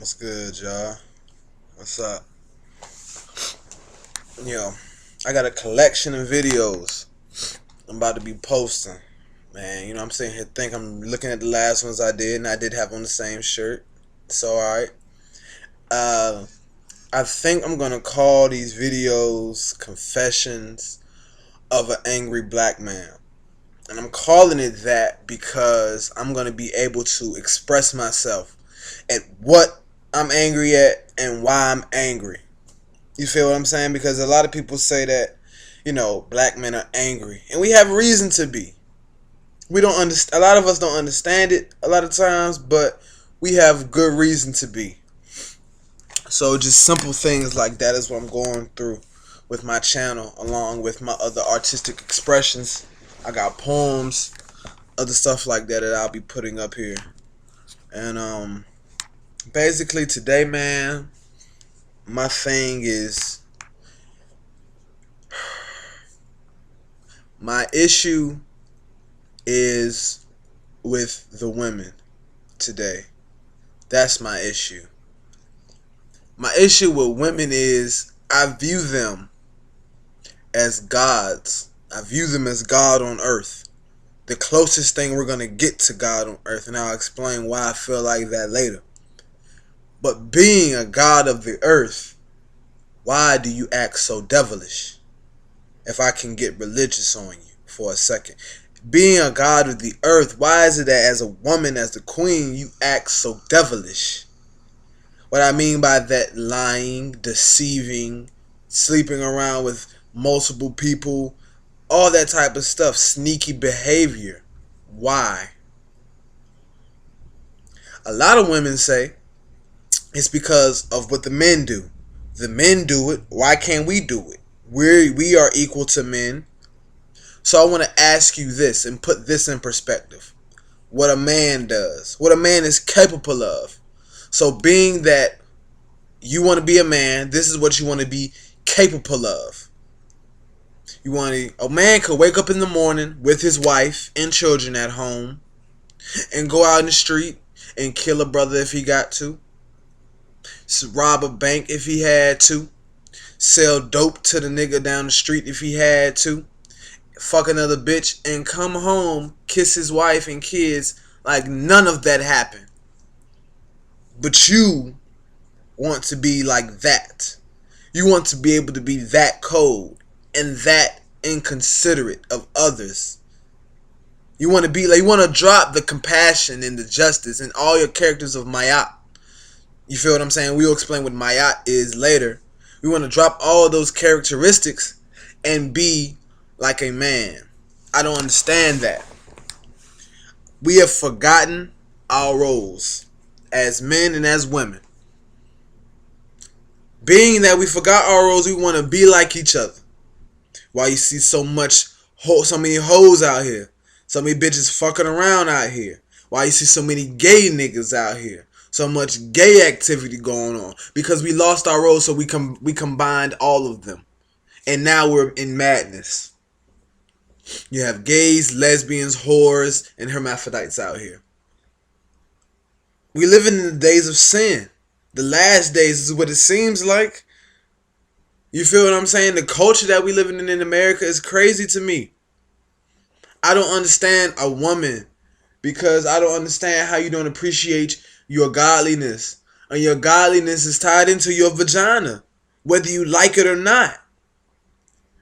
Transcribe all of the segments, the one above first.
What's good, y'all? What's up? Yo, I got a collection of videos I'm about to be posting. Man, I'm sitting here I'm looking at the last ones I did, and I did have on the same shirt. So, alright. Uh, I think I'm gonna call these videos Confessions of an Angry Black Man. And I'm calling it that because I'm gonna be able to express myself at what I'm angry at and why I'm angry. You feel what I'm saying? Because a lot of people say that, black men are angry. And we have reason to be. We don't understand. A lot of us don't understand it a lot of times, but we have good reason to be. So just simple things like that is what I'm going through with my channel, along with my other artistic expressions. I got poems, other stuff like that I'll be putting up here. And basically today, man, my thing is my issue is with the women today. That's my issue. My issue with women is I view them as gods. I view them as God on earth. The closest thing we're going to get to God on earth. And I'll explain why I feel like that later. But being a God of the earth, why do you act so devilish? If I can get religious on you for a second. Being a god of the earth, why is it that as a woman, as the queen, you act so devilish? What I mean by that, lying, deceiving, sleeping around with multiple people, all that type of stuff, sneaky behavior. Why? A lot of women say it's because of what the men do. The men do it, why can't we do it? We are equal to men. So I want to ask you this and put this in perspective. What a man does. What a man is capable of. So being that you want to be a man, this is what you want to be capable of. A man could wake up in the morning with his wife and children at home and go out in the street and kill a brother if he got to. Rob a bank if he had to. Sell dope to the nigga down the street if he had to. Fuck another bitch and come home, kiss his wife and kids like none of that happened. But you want to be like that. You want to be able to be that cold and that inconsiderate of others. You want to be like, you want to drop the compassion and the justice and all your characters of Mayat. You feel what I'm saying? We'll explain what Mayat is later. We want to drop all those characteristics and be like a man. I don't understand that. We have forgotten our roles as men and as women. Being that we forgot our roles, we want to be like each other. Why you see so many hoes out here, so many bitches fucking around out here. Why you see so many gay niggas out here, so much gay activity going on? Because we lost our roles, so we combined all of them, and now we're in madness. You have gays, lesbians, whores, and hermaphrodites out here. We live in the days of sin. The last days is what it seems like. You feel what I'm saying? The culture that we living in America is crazy to me. I don't understand a woman because I don't understand how you don't appreciate your godliness. And your godliness is tied into your vagina, whether you like it or not.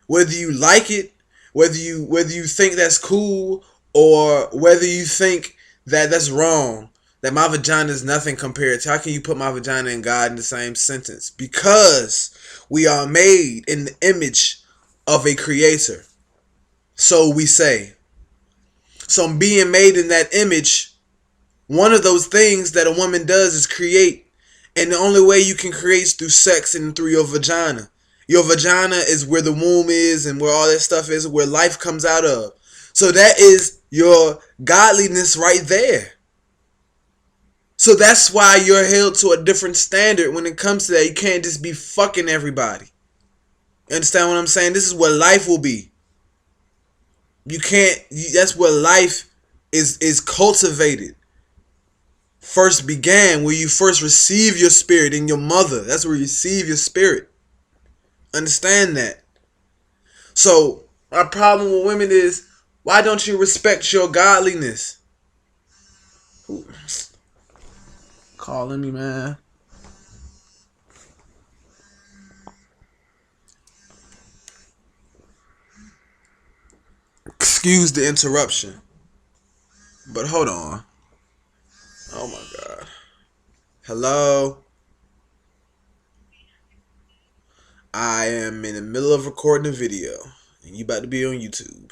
Whether you like it, whether you think that's cool, or whether you think that that's wrong, that my vagina is nothing compared to. How can you put my vagina and God in the same sentence? Because we are made in the image of a creator. So we say. So being made in that image, one of those things that a woman does is create. And the only way you can create is through sex and through your vagina. Your vagina is where the womb is and where all that stuff is, where life comes out of. So that is your godliness right there. So that's why you're held to a different standard when it comes to that. You can't just be fucking everybody. You understand what I'm saying? This is what life will be. That's where life is cultivated. first began, where you first receive your spirit in your mother. That's where you receive your spirit. Understand that. So my problem with women is, why don't you respect your godliness? Ooh. Calling me, man. Excuse the interruption, but hold on. Oh my God. Hello? I am in the middle of recording a video, and you about to be on YouTube.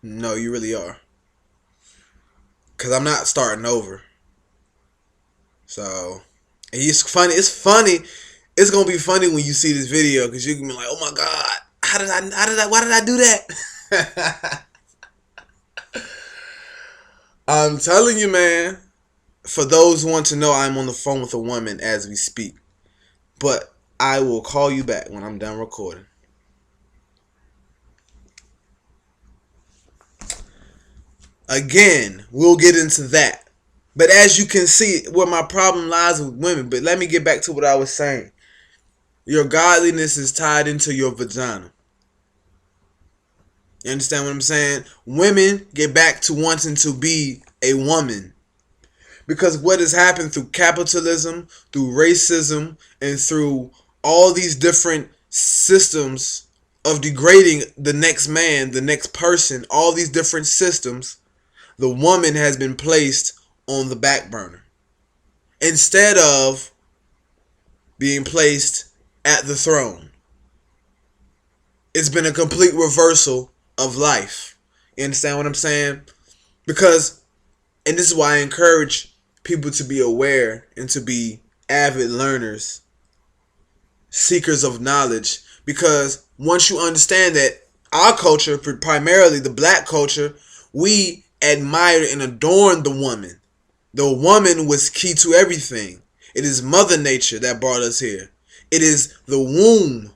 No, you really are. Because I'm not starting over. So, it's funny. It's funny. It's going to be funny when you see this video, because you're going to be like, oh my God, why did I do that? I'm telling you, man, for those who want to know, I'm on the phone with a woman as we speak. But I will call you back when I'm done recording. Again, we'll get into that. But as you can see, where my problem lies with women. But let me get back to what I was saying. Your godliness is tied into your vagina. You understand what I'm saying? Women get back to wanting to be a woman. Because what has happened through capitalism, through racism, and through all these different systems of degrading the next man, the next person, all these different systems, the woman has been placed on the back burner instead of being placed at the throne. It's been a complete reversal of life. You understand what I'm saying? Because, and this is why I encourage people to be aware and to be avid learners, seekers of knowledge. Because once you understand that our culture, primarily the black culture, we admire and adorn the woman. The woman was key to everything. It is Mother Nature that brought us here. It is the womb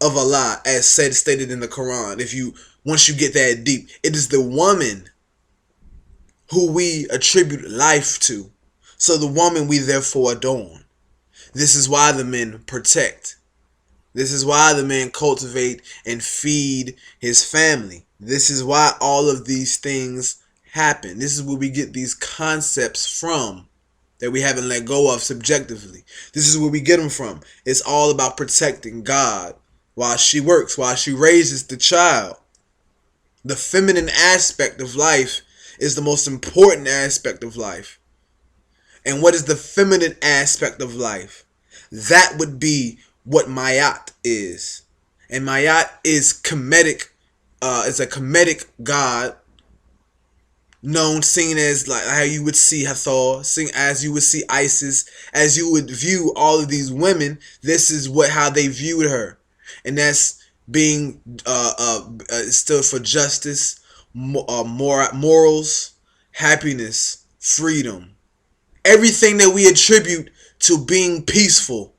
of Allah, as stated in the Quran. Once you get that deep, it is the woman who we attribute life to. So the woman we therefore adorn. This is why the men protect. This is why the men cultivate and feed his family. This is why all of these things happen. This is where we get these concepts from that we haven't let go of subjectively. This is where we get them from. It's all about protecting God while she works, while she raises the child. The feminine aspect of life is the most important aspect of life. And what is the feminine aspect of life? That would be what Mayat is. And Mayat is comedic. It's a comedic god, known, seen as like how you would see Hathor, seen as you would see Isis, as you would view all of these women. This is how they viewed her, and that's being stood for justice, morals, happiness, freedom. Everything that we attribute to being peaceful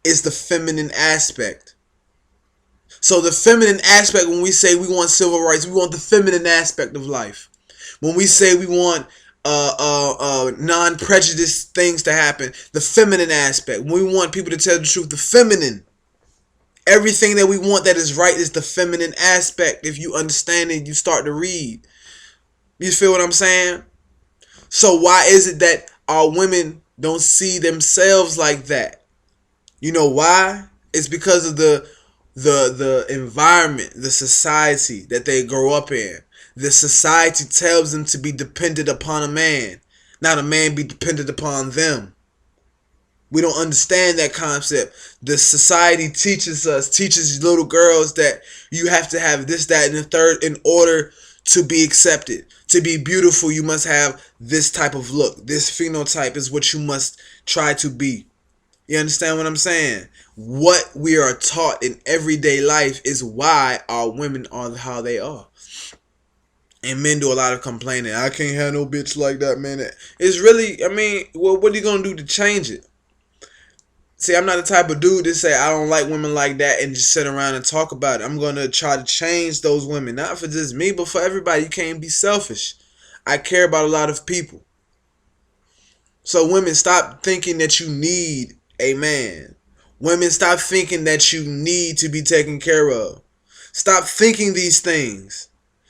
is the feminine aspect. So the feminine aspect, when we say we want civil rights, we want the feminine aspect of life. When we say we want non-prejudice things to happen, the feminine aspect. When we want people to tell the truth, the feminine. Everything that we want that is right is the feminine aspect. If you understand it, you start to read. You feel what I'm saying? So why is it that our women don't see themselves like that? You know why? It's because of the environment, the society that they grow up in. The society tells them to be dependent upon a man, not a man be dependent upon them. We don't understand that concept. The society teaches little girls that you have to have this, that, and the third in order to be accepted. To be beautiful, you must have this type of look. This phenotype is what you must try to be. You understand what I'm saying? What we are taught in everyday life is why our women are how they are. And men do a lot of complaining. I can't have no bitch like that, man. It's really, well, what are you going to do to change it? See, I'm not the type of dude to say I don't like women like that and just sit around and talk about it. I'm going to try to change those women. Not for just me, but for everybody. You can't be selfish. I care about a lot of people. So women, stop thinking that you need a man. Women, stop thinking that you need to be taken care of. Stop thinking these things.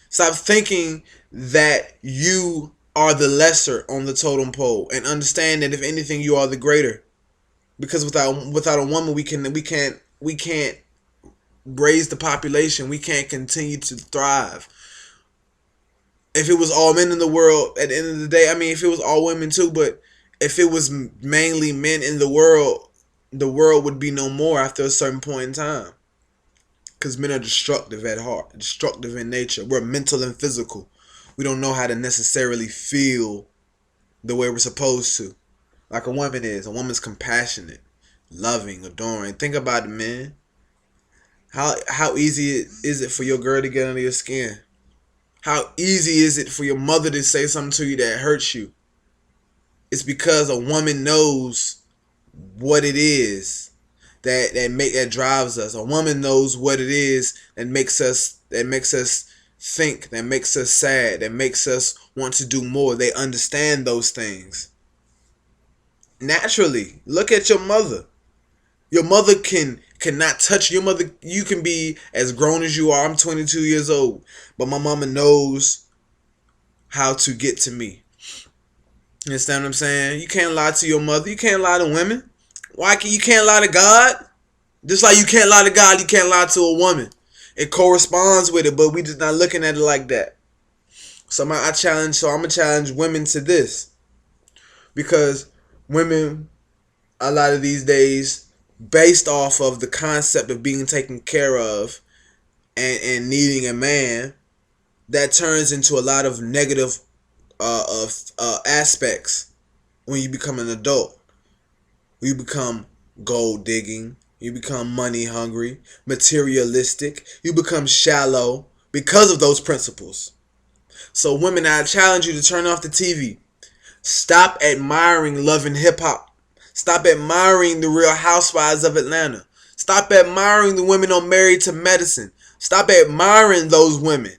Stop thinking that you are the lesser on the totem pole, and understand that if anything, you are the greater. Because without a woman, we can't raise the population. We can't continue to thrive. If it was all men in the world, at the end of the day, I mean, if it was all women too, but if it was mainly men in the world would be no more after a certain point in time. Because men are destructive at heart, destructive in nature. We're mental and physical. We don't know how to necessarily feel the way we're supposed to. Like a woman is. A woman's compassionate, loving, adoring. Think about it, man. How easy is it for your girl to get under your skin? How easy is it for your mother to say something to you that hurts you? It's because a woman knows what it is that drives us. A woman knows what it is that makes us think, that makes us sad, that makes us want to do more. They understand those things. Naturally, look at your mother. Your mother cannot touch your mother. You can be as grown as you are. I'm 22 years old, but my mama knows how to get to me. You understand what I'm saying? You can't lie to your mother. You can't lie to women. You can't lie to God? Just like you can't lie to God, you can't lie to a woman. It corresponds with it, but we just not looking at it like that. So I'm gonna challenge women to this, because women, a lot of these days, based off of the concept of being taken care of and needing a man, that turns into a lot of negative aspects when you become an adult. You become gold digging. You become money hungry, materialistic. You become shallow because of those principles. So women, I challenge you to turn off the TV. Stop admiring Love and Hip Hop. Stop admiring the Real Housewives of Atlanta. Stop admiring the women on Married to Medicine. Stop admiring those women.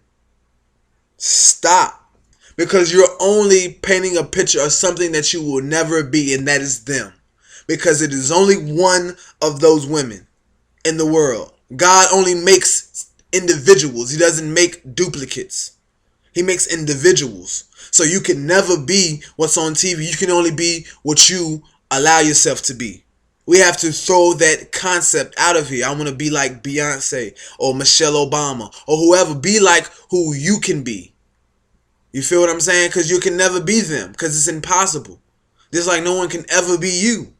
Stop. Because you're only painting a picture of something that you will never be, and that is them. Because it is only one of those women in the world. God only makes individuals. He doesn't make duplicates. He makes individuals. So you can never be what's on TV. You can only be what you allow yourself to be. We have to throw that concept out of here. I want to be like Beyonce or Michelle Obama or whoever. Be like who you can be. You feel what I'm saying? Because you can never be them, because it's impossible. Just like no one can ever be you.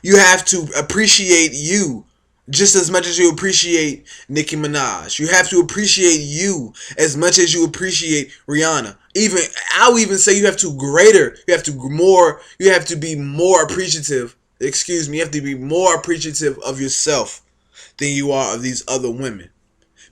You have to appreciate you just as much as you appreciate Nicki Minaj. You have to appreciate you as much as you appreciate Rihanna. I'll even say you have to be more appreciative. Excuse me, you have to be more appreciative of yourself than you are of these other women.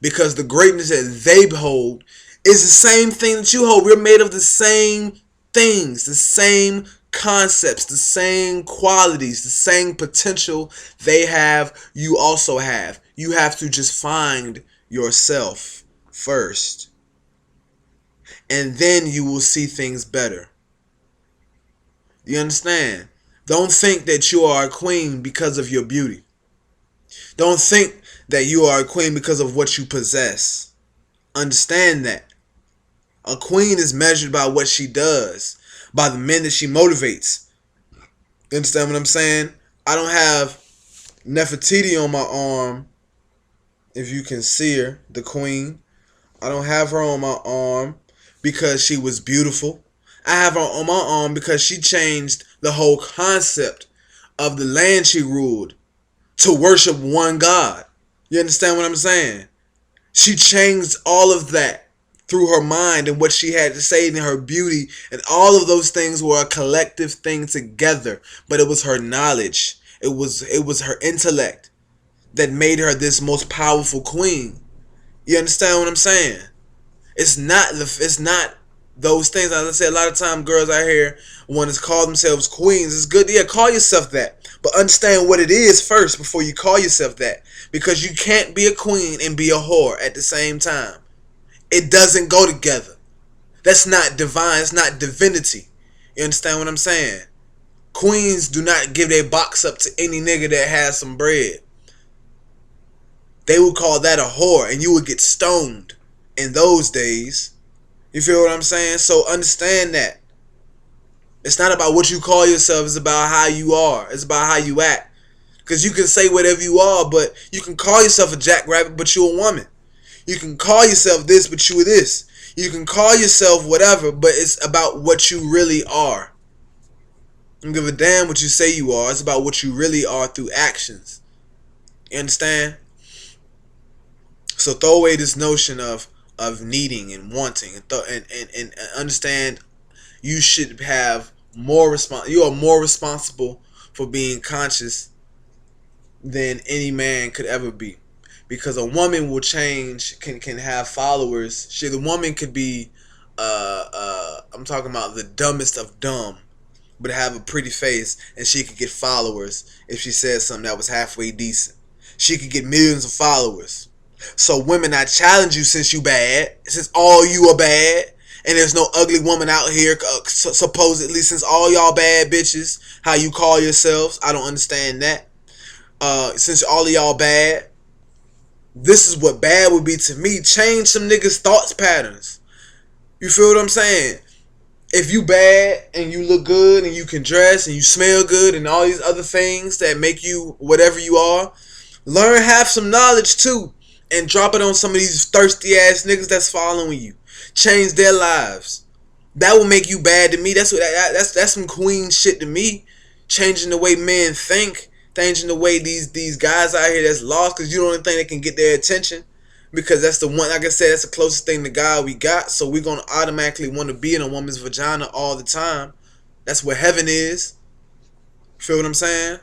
Because the greatness that they hold is the same thing that you hold. We're made of the same things, the same concepts, the same qualities, the same potential they have, you also have. You have to just find yourself first, and then you will see things better. You understand? Don't think that you are a queen because of your beauty. Don't think that you are a queen because of what you possess. Understand that a queen is measured by what she does, by the men that she motivates. You understand what I'm saying? I don't have Nefertiti on my arm, if you can see her, the queen. I don't have her on my arm because she was beautiful. I have her on my arm because she changed the whole concept of the land she ruled to worship one God. You understand what I'm saying? She changed all of that through her mind and what she had to say, and her beauty, and all of those things were a collective thing together. But it was her knowledge, it was her intellect that made her this most powerful queen. You understand what I'm saying? It's not those things. As I say, a lot of time girls out here want to call themselves queens. It's good, yeah, call yourself that, but understand what it is first before you call yourself that, because you can't be a queen and be a whore at the same time. It doesn't go together. That's not divine. It's not divinity. You understand what I'm saying? Queens do not give their box up to any nigga that has some bread. They would call that a whore, and you would get stoned in those days. You feel what I'm saying? So understand that. It's not about what you call yourself. It's about how you are. It's about how you act. Because you can say whatever you are, but you can call yourself a jackrabbit, but you're a woman. You can call yourself this, but you are this. You can call yourself whatever, but it's about what you really are. Don't give a damn what you say you are. It's about what you really are through actions. You understand? So throw away this notion of needing and wanting, and understand you should have more you are more responsible for being conscious than any man could ever be. Because a woman will change, can have followers. The woman could be I'm talking about the dumbest of dumb, but have a pretty face, and she could get followers if she says something that was halfway decent. She could get millions of followers. So women, I challenge you, since you bad, since all you are bad, and there's no ugly woman out here, supposedly, since all y'all bad bitches, how you call yourselves, I don't understand that. Since all of y'all bad, this is what bad would be to me. Change some niggas' thoughts patterns. You feel what I'm saying? If you bad and you look good and you can dress and you smell good and all these other things that make you whatever you are, learn, have some knowledge too, and drop it on some of these thirsty ass niggas that's following you. Change their lives. That will make you bad to me. That's some queen shit to me. Changing the way men think, changing the way these guys out here that's lost, because you don't think they can get their attention, because that's the one, like I said, that's the closest thing to God we got. So we're gonna automatically want to be in a woman's vagina all the time. That's where heaven is. Feel what I'm saying?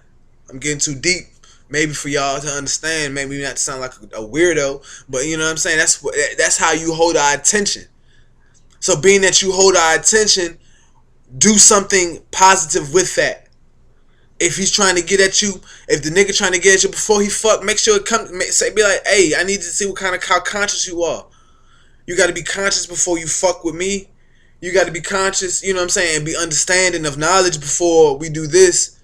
I'm getting too deep, maybe for y'all to understand, maybe not to sound like a weirdo, but you know what I'm saying? That's how you hold our attention. So being that you hold our attention, do something positive with that. If he's trying to get at you, if the nigga trying to get at you before he fuck, make sure it come. Be like, hey, I need to see how conscious you are. You got to be conscious before you fuck with me. You got to be conscious, you know what I'm saying, and be understanding of knowledge before we do this.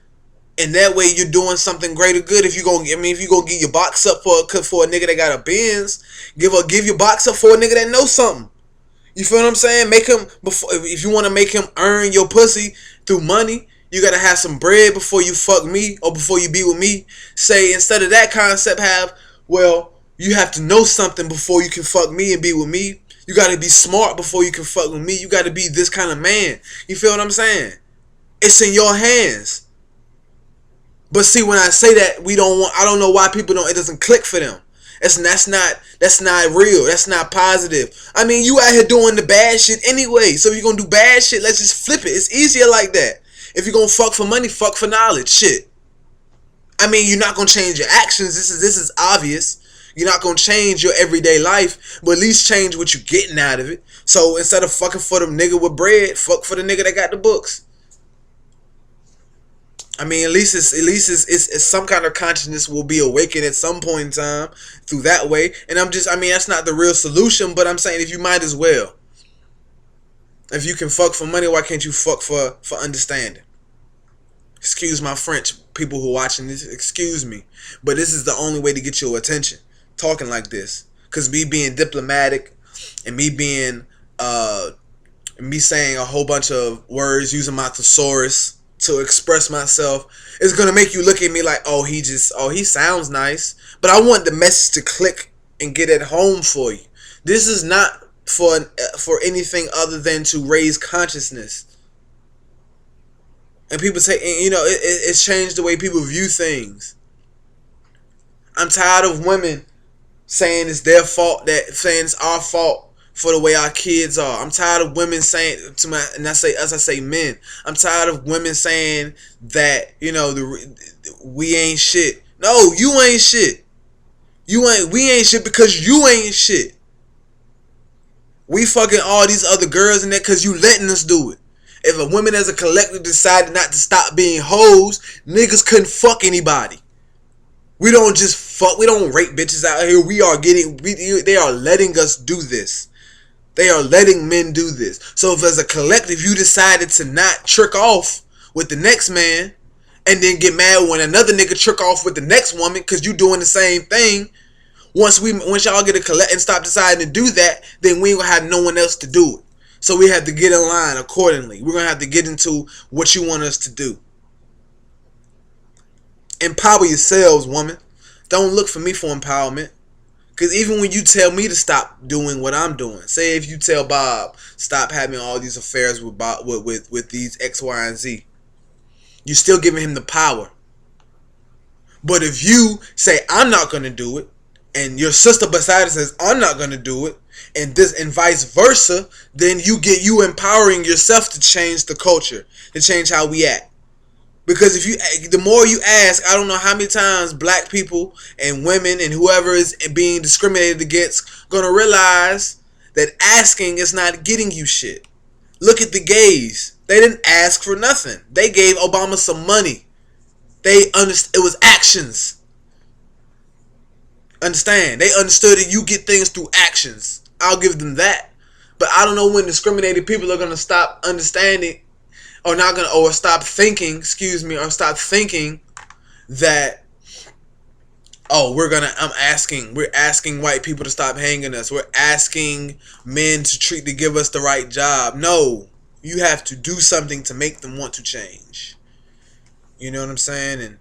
And that way you're doing something greater good. If you gonna give your box up for a nigga that got a Benz, give your box up for a nigga that knows something. You feel what I'm saying? Make him, before, if you want to make him earn your pussy through money, you gotta have some bread before you fuck me or before you be with me. Say, instead of that concept, you have to know something before you can fuck me and be with me. You gotta be smart before you can fuck with me. You gotta be this kind of man. You feel what I'm saying? It's in your hands. But see, when I say that, I don't know why people it doesn't click for them. That's not real. That's not positive. I mean, you out here doing the bad shit anyway. So if you're gonna do bad shit, let's just flip it. It's easier like that. If you're gonna fuck for money, fuck for knowledge. Shit. I mean, you're not gonna change your actions. This is obvious. You're not gonna change your everyday life, but at least change what you're getting out of it. So instead of fucking for the nigga with bread, fuck for the nigga that got the books. I mean, at least it's some kind of consciousness will be awakened at some point in time through that way. And that's not the real solution, but I'm saying if you might as well. If you can fuck for money, why can't you fuck for understanding? Excuse my French, people who are watching this, excuse me. But this is the only way to get your attention, talking like this. Because me being diplomatic and me being, me saying a whole bunch of words, using my thesaurus to express myself, is going to make you look at me like, oh, he sounds nice. But I want the message to click and get it home for you. This is not for anything other than to raise consciousness. And people say, it's changed the way people view things. I'm tired of women saying it's their fault, saying it's our fault for the way our kids are. I'm tired of women saying and I say us, I say men. I'm tired of women saying that, we ain't shit. No, you ain't shit. We ain't shit because you ain't shit. We fucking all these other girls in there because you letting us do it. If a woman as a collective decided not to stop being hoes, niggas couldn't fuck anybody. We don't just fuck. We don't rape bitches out here. They are letting us do this. They are letting men do this. So if as a collective you decided to not trick off with the next man, and then get mad when another nigga trick off with the next woman because you doing the same thing. Once y'all get a collect and stop deciding to do that, then we ain't gonna have no one else to do it. So we have to get in line accordingly. We're gonna have to get into what you want us to do. Empower yourselves, woman. Don't look for me for empowerment. Because even when you tell me to stop doing what I'm doing, say if you tell Bob stop having all these affairs with Bob, with these X, Y, and Z, you're still giving him the power. But if you say I'm not gonna do it, and your sister beside us says I'm not gonna do it, and vice versa, then you empowering yourself to change the culture, to change how we act. Because the more you ask, I don't know how many times black people and women and whoever is being discriminated against gonna realize that asking is not getting you shit. Look at the gays. They didn't ask for nothing. They gave Obama some money. It was actions. Understand? They understood that you get things through actions. I'll give them that. But I don't know when discriminated people are gonna stop understanding, or stop thinking, or stop thinking that, oh, we're asking white people to stop hanging us. We're asking men to give us the right job. No, you have to do something to make them want to change. You know what I'm saying? And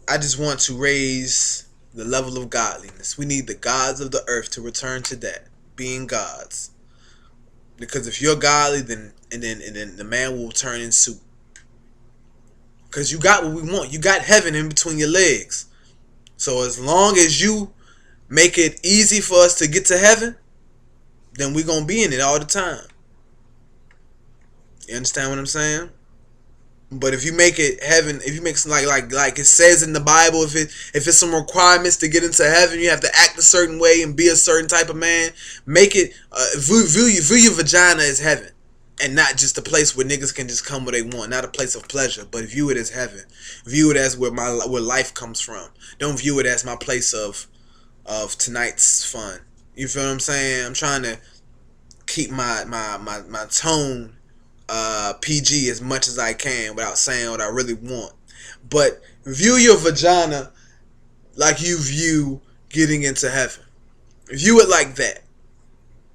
I just want to raise the level of godliness. We need the gods of the earth to return to that, being gods. Because if you're godly, then the man will turn in suit. Because you got what we want. You got heaven in between your legs. So as long as you make it easy for us to get to heaven, then we're going to be in it all the time. You understand what I'm saying? But if you make it heaven, if you make some like it says in the Bible, if it's some requirements to get into heaven, you have to act a certain way and be a certain type of man. Make it view your vagina as heaven, and not just a place where niggas can just come where they want, not a place of pleasure, but view it as heaven. View it as where life comes from. Don't view it as my place of tonight's fun. You feel what I'm saying? I'm trying to keep my tone PG as much as I can without saying what I really want. But view your vagina like you view getting into heaven. View it like that.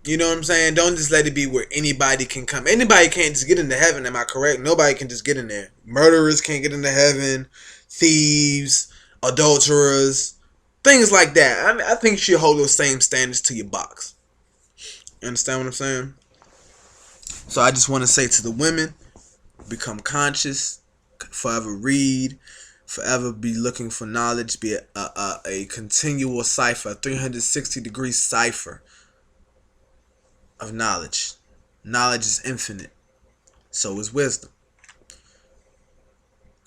You know what I'm saying? Don't just let it be where anybody can come. Anybody can't just get into heaven, am I correct? Nobody can just get in there. Murderers can't get into heaven. Thieves, adulterers, things like that. I think you should hold those same standards to your box. You understand what I'm saying? So I just want to say to the women, become conscious, forever read, forever be looking for knowledge, be a continual cipher, a 360-degree cipher of knowledge. Knowledge is infinite. So is wisdom.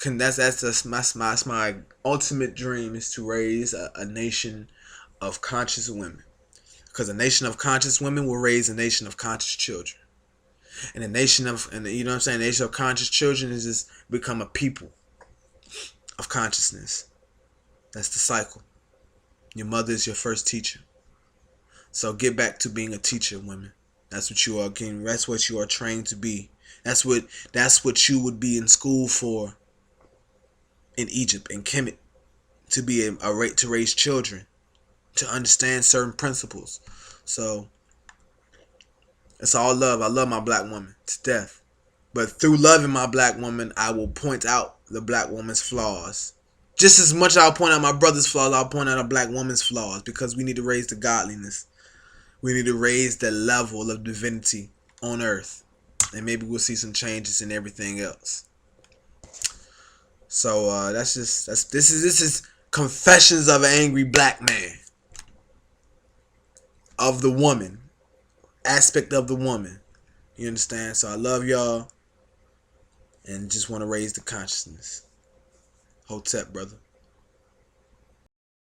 That's my ultimate dream, is to raise a nation of conscious women. Because a nation of conscious women will raise a nation of conscious children. And a nation of conscious children is just become a people of consciousness. That's the cycle. Your mother is your first teacher. So get back to being a teacher, women. That's what you are getting. That's what you are trained to be. That's what you would be in school for in Egypt, in Kemet, to be to raise children, to understand certain principles. So it's all love. I love my black woman to death. But through loving my black woman, I will point out the black woman's flaws. Just as much as I'll point out my brother's flaws, I'll point out a black woman's flaws. Because we need to raise the godliness. We need to raise the level of divinity on earth. And maybe we'll see some changes in everything else. So this is Confessions of an Angry Black Man. Of the woman. Aspect of the woman. You understand? So I love y'all. And just want to raise the consciousness. Hotep, brother.